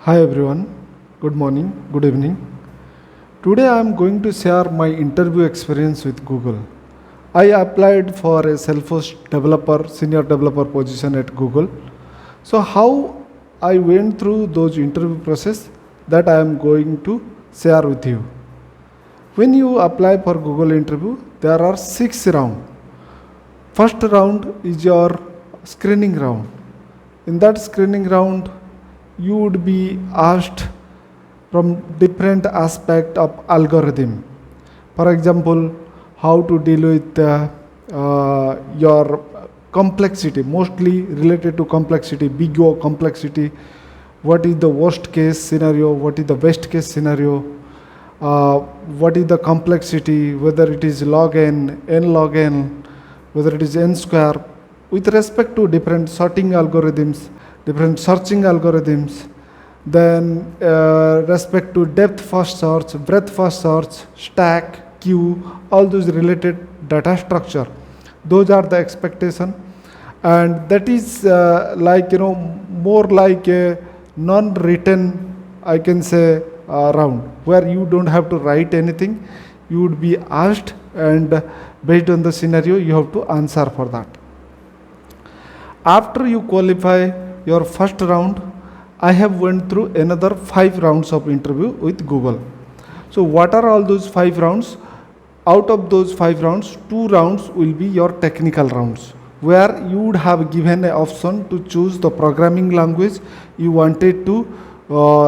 Hi everyone, good morning, good evening. Today I am going to share my interview experience with Google. I applied for a Salesforce developer, senior developer position at Google. So how I went through those interview process that I am going to share with you. When you apply for Google interview, there are 6 rounds. First round is your screening round. In that screening round, you would be asked from different aspect of algorithm. For example, how to deal with your complexity, mostly related to complexity, big O complexity. What is the worst case scenario? What is the best case scenario? What is the complexity? Whether it is log n log n, whether it is n square, with respect to different sorting algorithms, different searching algorithms, then respect to depth first search, breadth first search, stack, queue, all those related data structure. Those are the expectation, and that is more like a non-written, I can say, round where you don't have to write anything. You would be asked, and based on the scenario, you have to answer for that. After you qualify your first round, I have went through another 5 rounds of interview with Google. So what are all those 5 rounds? Out of those 5 rounds, 2 rounds will be your technical rounds, where you would have given an option to choose the programming language you wanted to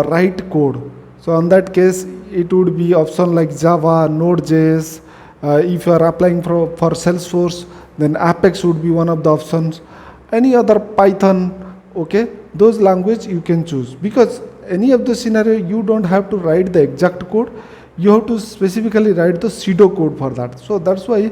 write code. So on that case, it would be option like Java, Node.js. If you are applying for Salesforce, then Apex would be one of the options. Any other Python, okay, those language you can choose, because any of the scenario you don't have to write the exact code, you have to specifically write the pseudo code for that. So that's why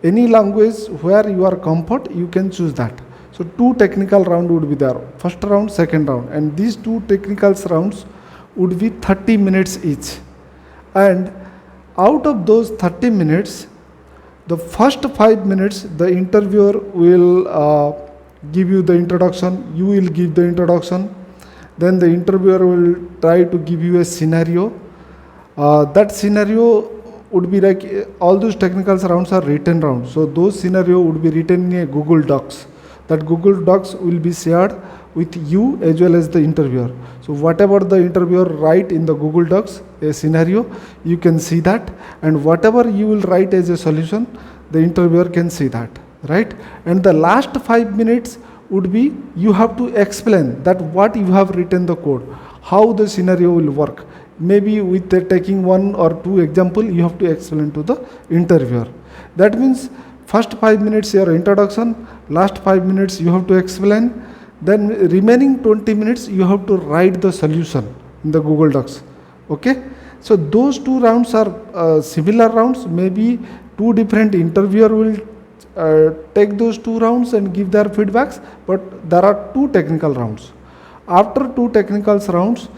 any language where you are comfort, you can choose that. So 2 technical round would be there, first round, second round, and these 2 technical rounds would be 30 minutes each. And out of those 30 minutes, the first 5 minutes the interviewer will give you the introduction, you will give the introduction, then the interviewer will try to give you a scenario. That scenario would be like all those technical rounds are written rounds, so those scenario would be written in a Google Docs. That Google Docs will be shared with you as well as the interviewer. So whatever the interviewer write in the Google Docs, a scenario, you can see that, and whatever you will write as a solution, the interviewer can see that, right? And the last 5 minutes would be you have to explain that what you have written the code, how the scenario will work. Maybe with taking 1 or 2 example, you have to explain to the interviewer. That means first 5 minutes your introduction, last 5 minutes you have to explain, then remaining 20 minutes you have to write the solution in the Google Docs. Okay, so those 2 rounds are similar rounds. Maybe 2 different interviewer will take those 2 rounds and give their feedbacks, but there are 2 technical rounds. After 2 technical rounds,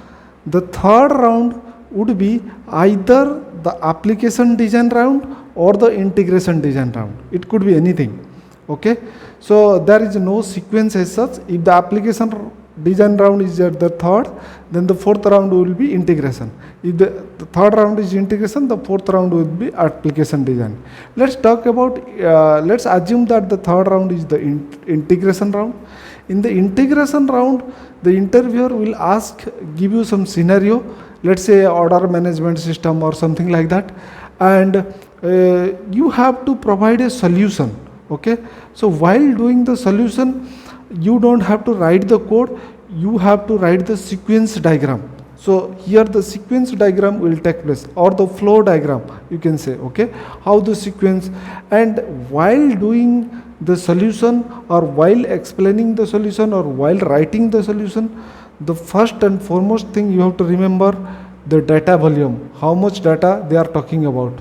the third round would be either the application design round or the integration design round. It could be anything. Okay, so there is no sequence as such. If the application design round is at the third, then the fourth round will be integration. If the third round is integration, the fourth round will be application design. Let's talk about, let's assume that the third round is the integration round. In the integration round, the interviewer will give you some scenario, let's say order management system or something like that, and you have to provide a solution. Okay, so while doing the solution, you don't have to write the code, you have to write the sequence diagram. So here the sequence diagram will take place, or the flow diagram you can say, okay, how the sequence. And while doing the solution, or while explaining the solution, or while writing the solution, the first and foremost thing you have to remember the data volume, how much data they are talking about,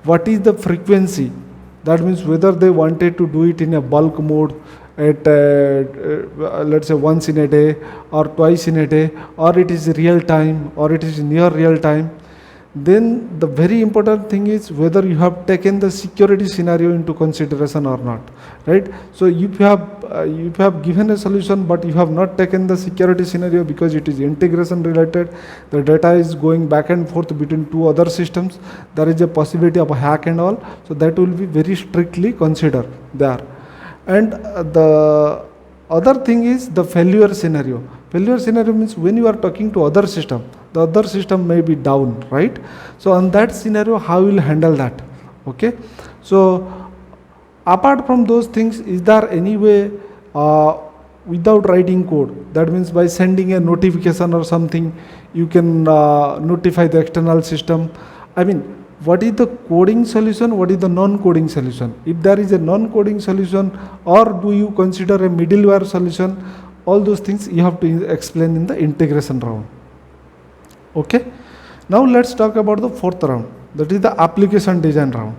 what is the frequency. That means whether they wanted to do it in a bulk mode at let's say once in a day or twice in a day, or it is real time, or it is near real time. then the very important thing is whether you have taken the security scenario into consideration or not, right? So if you have given a solution but you have not taken the security scenario because it is integration related, the data is going back and forth between two other systems, there is a possibility of a hack and all, so that will be very strictly considered there. And the other thing is the failure scenario. Failure scenario means when you are talking to other system, the other system may be down, right? So on that scenario, how you will handle that? Okay. So apart from those things, is there any way without writing code? That means by sending a notification or something, you can notify the external system. I mean, what is the coding solution, what is the non-coding solution? If there is a non-coding solution, or do you consider a middleware solution, all those things you have to explain in the integration round. Okay, now let's talk about the fourth round, that is the application design round.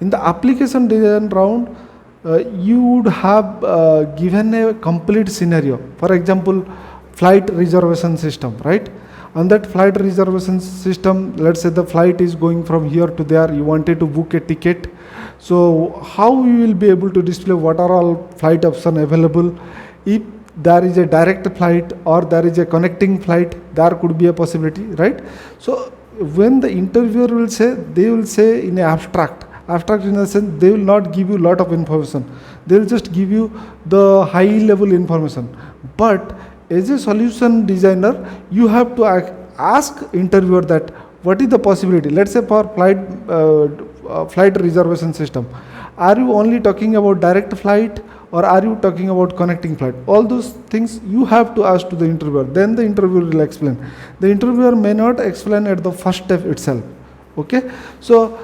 In the application design round, you would have given a complete scenario. For example, flight reservation system, right? On that flight reservation system, let's say the flight is going from here to there, you wanted to book a ticket. So how you will be able to display what are all flight options available? If there is a direct flight or there is a connecting flight, there could be a possibility, right? So when the interviewer will say, they will say in an abstract in the sense, they will not give you lot of information, they will just give you the high level information. But as a solution designer, you have to ask interviewer that what is the possibility. Let's say for flight reservation system, are you only talking about direct flight or are you talking about connecting flight? All those things you have to ask to the interviewer, then the interviewer will explain. The interviewer may not explain at the first step itself. Okay, so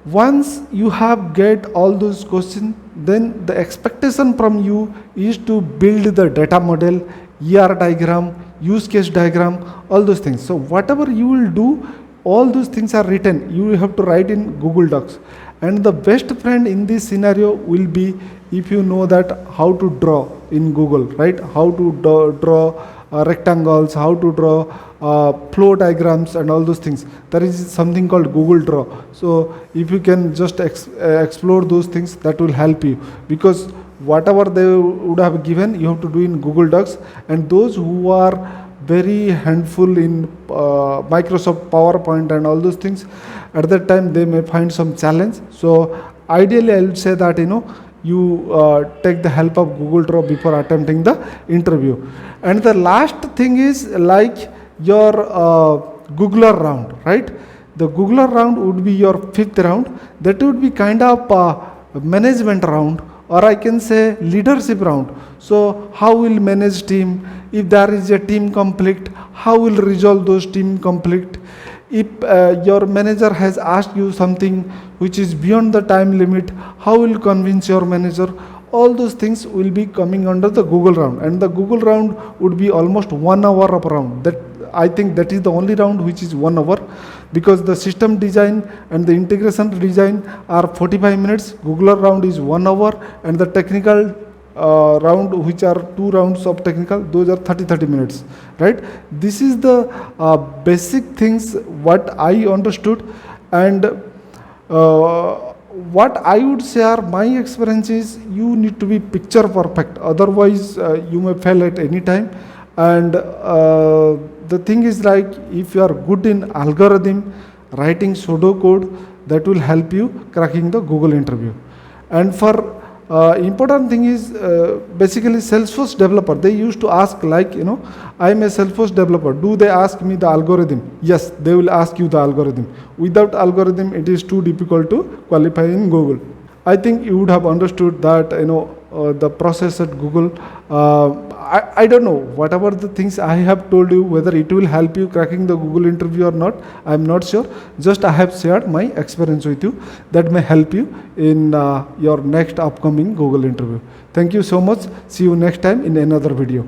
once you have get all those questions, then the expectation from you is to build the data model, ER diagram, use case diagram, all those things. So whatever you will do, all those things are written. You will have to write in Google Docs. And the best friend in this scenario will be if you know that how to draw in Google, right? How to draw rectangles, how to draw flow diagrams and all those things. There is something called Google Draw. So if you can just explore those things, that will help you, because whatever they would have given, you have to do in Google Docs. And those who are very handful in Microsoft PowerPoint and all those things, at that time they may find some challenge. So ideally I would say that you take the help of Google Draw before attempting the interview. And the last thing is like your Googler round, right? The Googler round would be your fifth round. That would be kind of management round, or I can say leadership round. So how will manage team? If there is a team conflict, how will resolve those team conflict? If your manager has asked you something which is beyond the time limit, how will convince your manager? All those things will be coming under the Google round, and the Google round would be almost 1 hour of round. That I think that is the only round which is 1 hour, because the system design and the integration design are 45 minutes. Google round is 1 hour, and the technical round, which are 2 rounds of technical, those are 30 minutes, right? This is the basic things what I understood. And what I would say are my experience is you need to be picture perfect, otherwise you may fail at any time. And the thing is, like, if you are good in algorithm, writing pseudo code, that will help you cracking the Google interview. And for important thing is basically Salesforce developer, they used to ask, like, I am a Salesforce developer, do they ask me the algorithm? Yes, they will ask you the algorithm. Without algorithm, it is too difficult to qualify in Google. I think you would have understood that the process at Google. I don't know, whatever the things I have told you, whether it will help you cracking the Google interview or not, I am not sure. Just I have shared my experience with you that may help you in your next upcoming Google interview. Thank you so much. See you next time in another video.